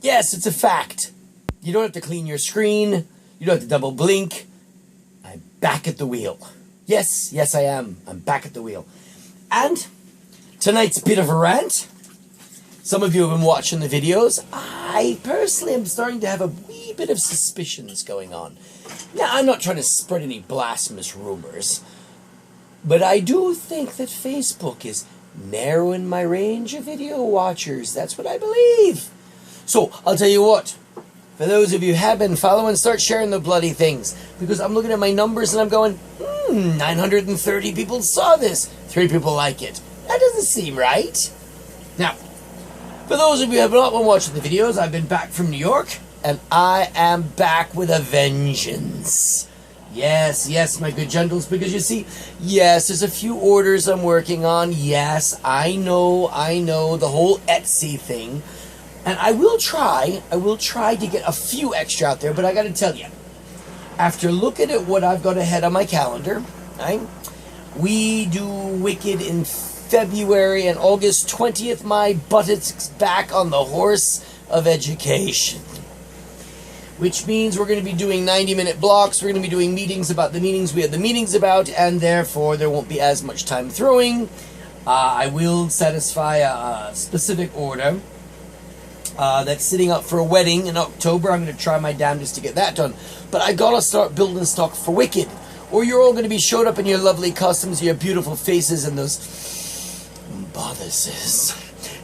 Yes, it's a fact. You don't have to clean your screen. You don't have to double blink. I'm back at the wheel. Yes, I am. I'm back at the wheel. And tonight's bit of a rant. Some of you have been watching the videos. I personally am starting to have a wee bit of suspicions going on. Now, I'm not trying to spread any blasphemous rumors, but I do think that Facebook is narrowing my range of video watchers. That's what I believe. So, I'll tell you what. For those of you who have been following, start sharing the bloody things. Because I'm looking at my numbers and I'm going, 930 people saw this. 3 people like it. That doesn't seem right. Now, for those of you who have not been watching the videos, I've been back from New York. And I am back with a vengeance. Yes, my good gentles. Because you see, yes, there's a few orders I'm working on. Yes, I know, the whole Etsy thing. And I will try to get a few extra out there, but I got to tell you, after looking at what I've got ahead on my calendar, right, we do Wicked in February, and August 20th, my butt is back on the horse of education. Which means we're going to be doing 90-minute blocks, we're going to be doing meetings about the meetings we had the meetings about, and therefore there won't be as much time throwing. I will satisfy a specific order. That's sitting up for a wedding in October. I'm going to try my damnedest to get that done. But I got to start building stock for Wicked. Or you're all going to be showed up in your lovely costumes, your beautiful faces, and those bodices.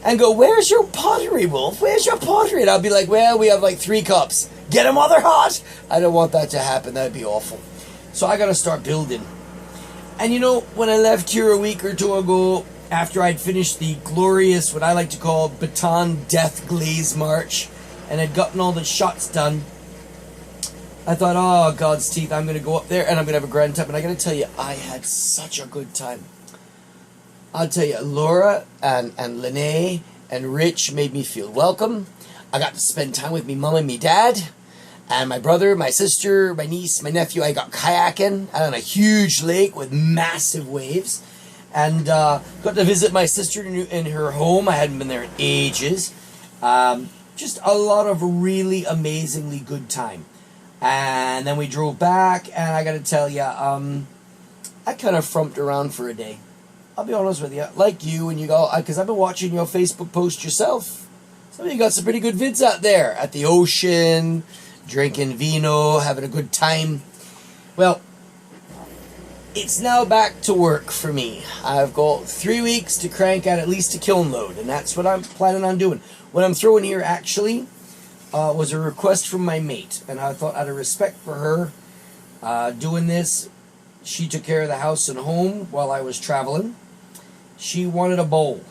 And go, where's your pottery, Wolf? Where's your pottery? And I'll be like, well, we have like 3 cups. Get them while they're hot. I don't want that to happen. That'd be awful. So I got to start building. And you know, when I left here a week or 2 ago, after I'd finished the glorious, what I like to call, Baton Death Glaze March, and had gotten all the shots done, I thought, oh, God's teeth, I'm going to go up there, and I'm going to have a grand time. And I got to tell you, I had such a good time. I'll tell you, Laura and Lene and Rich made me feel welcome. I got to spend time with me mom and me dad, and my brother, my sister, my niece, my nephew. I got kayaking out on a huge lake with massive waves. And got to visit my sister in her home. I hadn't been there in ages. Just a lot of really amazingly good time. And then we drove back, and I got to tell you, I kind of frumped around for a day. I'll be honest with you. Like you, and you go, because I've been watching your Facebook post yourself. Some of you got some pretty good vids out there. At the ocean, drinking vino, having a good time. Well, it's now back to work for me. I've got 3 weeks to crank out at least a kiln load, and that's what I'm planning on doing. What I'm throwing here, actually, was a request from my mate, and I thought out of respect for her doing this, she took care of the house and home while I was traveling. She wanted a bowl,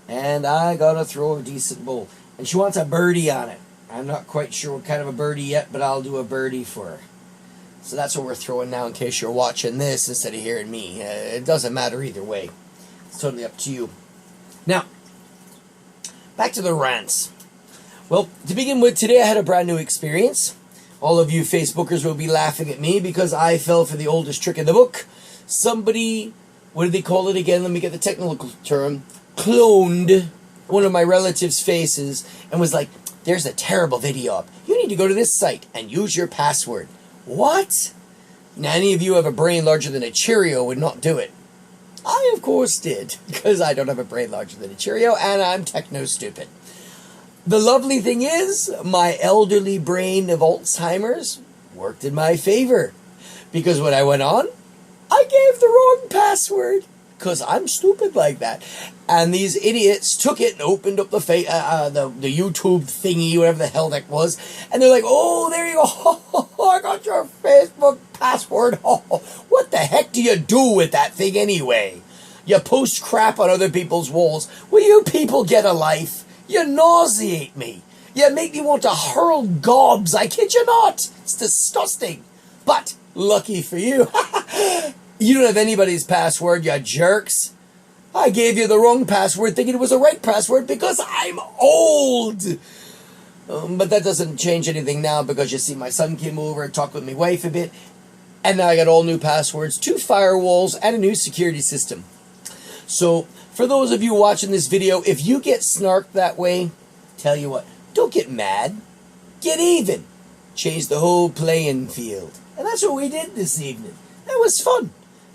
and I got to throw a decent bowl. And she wants a birdie on it. I'm not quite sure what kind of a birdie yet, but I'll do a birdie for her. So that's what we're throwing now, in case you're watching this instead of hearing me. It doesn't matter either way. It's totally up to you. Now, back to the rants. Well, to begin with, today I had a brand new experience. All of you Facebookers will be laughing at me because I fell for the oldest trick in the book. Somebody, what do they call it again? Let me get the technical term. Cloned one of my relatives' faces and was like, there's a terrible video up. You need to go to this site and use your password. What? Now, any of you have a brain larger than a Cheerio would not do it. I, of course, did, because I don't have a brain larger than a Cheerio, and I'm techno-stupid. The lovely thing is, my elderly brain of Alzheimer's worked in my favor, because when I went on, I gave the wrong password, because I'm stupid like that. And these idiots took it and opened up the YouTube thingy, whatever the hell that was, and they're like, oh, there you go, I got your Facebook password. What the heck do you do with that thing anyway? You post crap on other people's walls. Will you people get a life? You nauseate me. You make me want to hurl gobs. I kid you not. It's disgusting. But, lucky for you, you don't have anybody's password, you jerks. I gave you the wrong password thinking it was the right password because I'm old. But that doesn't change anything now because you see my son came over and talked with my wife a bit. And now I got all new passwords, 2 firewalls, and a new security system. So, for those of you watching this video, if you get snarked that way, tell you what, Don't get mad. Get even. Change the whole playing field. And that's what we did this evening. That was fun.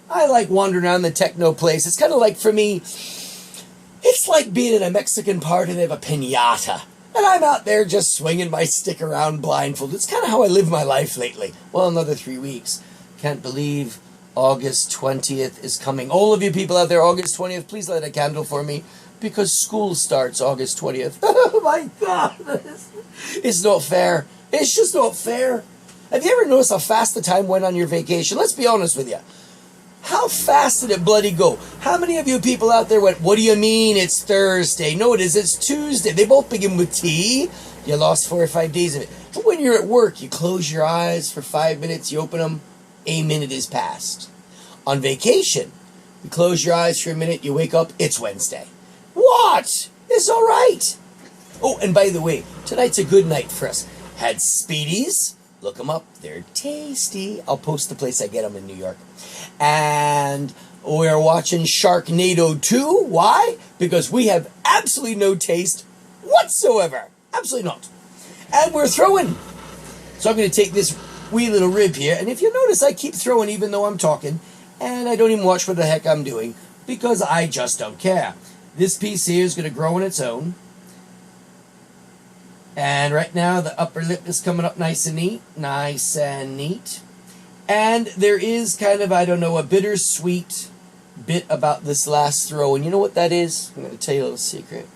I like wandering around the techno place. It's kind of like, for me, it's like being in a Mexican party and they have a piñata. And I'm out there just swinging my stick around blindfolded. It's kind of how I live my life lately. Well, another 3 weeks. Can't believe August 20th is coming. All of you people out there, August 20th, please light a candle for me, because school starts August 20th. Oh my God. It's not fair. It's just not fair. Have you ever noticed how fast the time went on your vacation? Let's be honest with you. How fast did it bloody go? How many of you people out there went, what do you mean it's Thursday? No, it is. It's Tuesday. They both begin with T. You lost 4 or 5 days of it. But when you're at work, you close your eyes for 5 minutes, you open them, a minute is passed. On vacation, you close your eyes for a minute, you wake up, it's Wednesday. What? It's all right. Oh, and by the way, tonight's a good night for us. Had Speedies. Look them up. They're tasty. I'll post the place I get them in New York. And we're watching Sharknado 2. Why? Because we have absolutely no taste whatsoever. Absolutely not. And we're throwing. So I'm going to take this wee little rib here. And if you notice, I keep throwing even though I'm talking. And I don't even watch what the heck I'm doing, because I just don't care. This piece here is going to grow on its own. And right now the upper lip is coming up nice and neat. Nice and neat. And there is kind of, I don't know, a bittersweet bit about this last throw. And you know what that is? I'm going to tell you a little secret.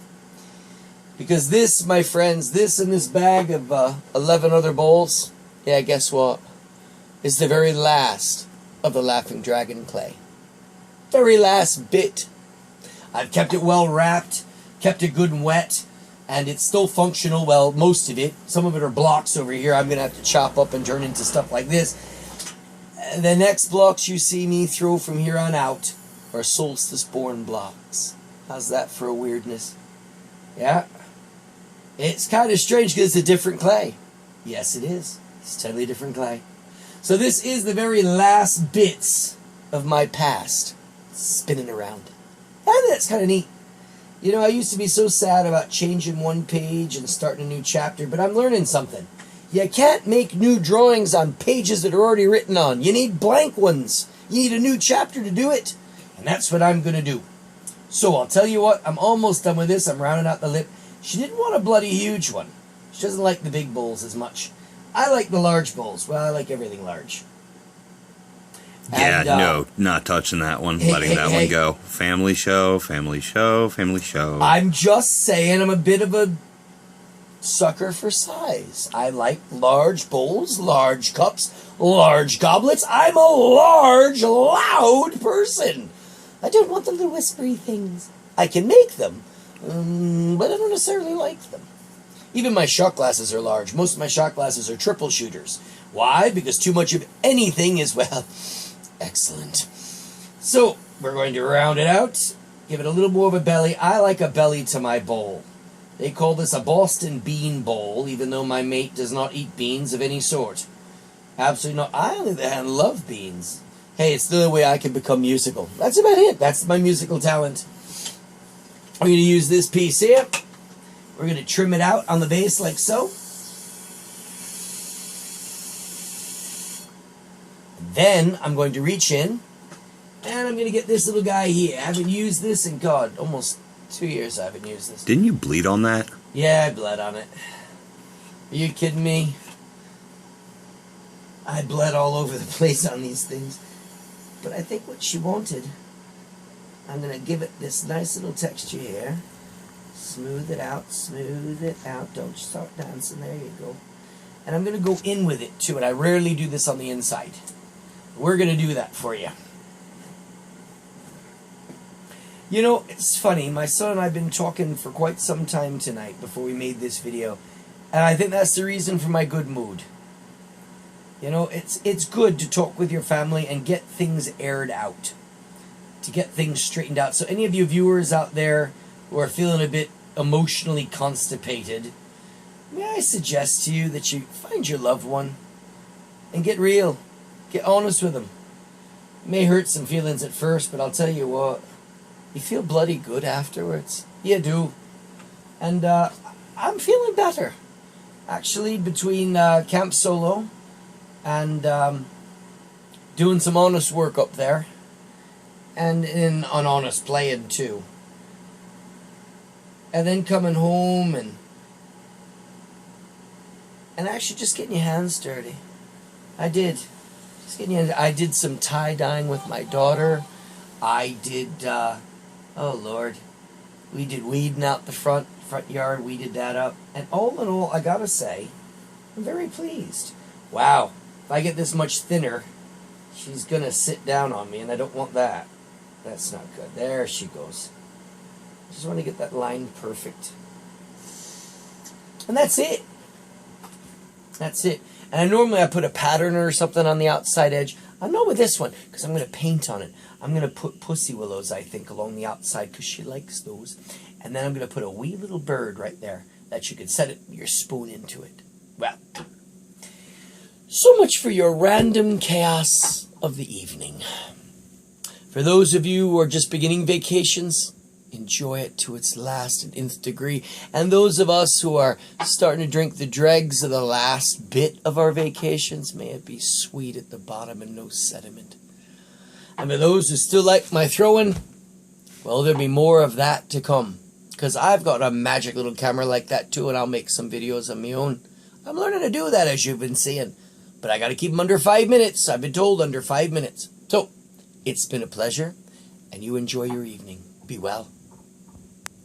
Because this, my friends, this in this bag of 11 other bowls, yeah, guess what? Is the very last of the Laughing Dragon clay. Very last bit. I've kept it well wrapped, kept it good and wet, and it's still functional. Well, most of it. Some of it are blocks over here. I'm going to have to chop up and turn into stuff like this. The next blocks you see me throw from here on out are Solstice born blocks. How's that for a weirdness? Yeah. It's kind of strange because it's a different clay. Yes, it is. It's totally different clay. So this is the very last bits of my past spinning around. And that's kind of neat. You know, I used to be so sad about changing one page and starting a new chapter, but I'm learning something. You can't make new drawings on pages that are already written on. You need blank ones. You need a new chapter to do it. And that's what I'm going to do. So I'll tell you what, I'm almost done with this. I'm rounding out the lip. She didn't want a bloody huge one. She doesn't like the big bowls as much. I like the large bowls. Well, I like everything large. Yeah, And, no, not touching that one. Letting that one go. Family show, family show, family show. I'm just saying I'm a bit of a sucker for size. I like large bowls, large cups, large goblets. I'm a large, loud person. I don't want the little whispery things. I can make them, but I don't necessarily like them. Even my shot glasses are large. Most of my shot glasses are triple shooters. Why? Because too much of anything is, well, excellent. So, we're going to round it out. Give it a little more of a belly. I like a belly to my bowl. They call this a Boston bean bowl, even though my mate does not eat beans of any sort. Absolutely not. I, on the other hand, love beans. Hey, it's the only way I can become musical. That's about it. That's my musical talent. I'm going to use this piece here. We're going to trim it out on the base like so. Then I'm going to reach in and I'm going to get this little guy here. I haven't used this in, God, almost 2 years I haven't used this. Didn't you bleed on that? Yeah, I bled on it. Are you kidding me? I bled all over the place on these things. But I think what she wanted, I'm going to give it this nice little texture here. Smooth it out, smooth it out. Don't start dancing. There you go. And I'm going to go in with it, too. And I rarely do this on the inside. We're going to do that for you. You know, it's funny. My son and I have been talking for quite some time tonight before we made this video. And I think that's the reason for my good mood. You know, it's good to talk with your family and get things aired out. To get things straightened out. So any of you viewers out there who are feeling a bit emotionally constipated, may I suggest to you that you find your loved one and get real. Get honest with them. It may hurt some feelings at first, but I'll tell you what, you feel bloody good afterwards. You do. And I'm feeling better. Actually, between Camp Solo and doing some honest work up there, and in on honest playing too, and then coming home and actually just getting your hands dirty. I did. I did some tie-dyeing with my daughter. I did, oh Lord, we did weeding out the front yard, weeded that up. And all in all, I gotta say, I'm very pleased. Wow, if I get this much thinner, she's gonna sit down on me, and I don't want that. That's not good. There she goes. I just want to get that line perfect. And that's it. That's it. And I put a pattern or something on the outside edge. I'm not with this one, because I'm going to paint on it. I'm going to put pussy willows, I think, along the outside, because she likes those. And then I'm going to put a wee little bird right there, that you could set your spoon into it. Well, so much for your random chaos of the evening. For those of you who are just beginning vacations, enjoy it to its last and nth degree. And those of us who are starting to drink the dregs of the last bit of our vacations, may it be sweet at the bottom and no sediment. And for those who still like my throwing, well, there'll be more of that to come. Because I've got a magic little camera like that too, and I'll make some videos of my own. I'm learning to do that, as you've been seeing. But I got to keep them under 5 minutes. I've been told under 5 minutes. So, it's been a pleasure, and you enjoy your evening. Be well.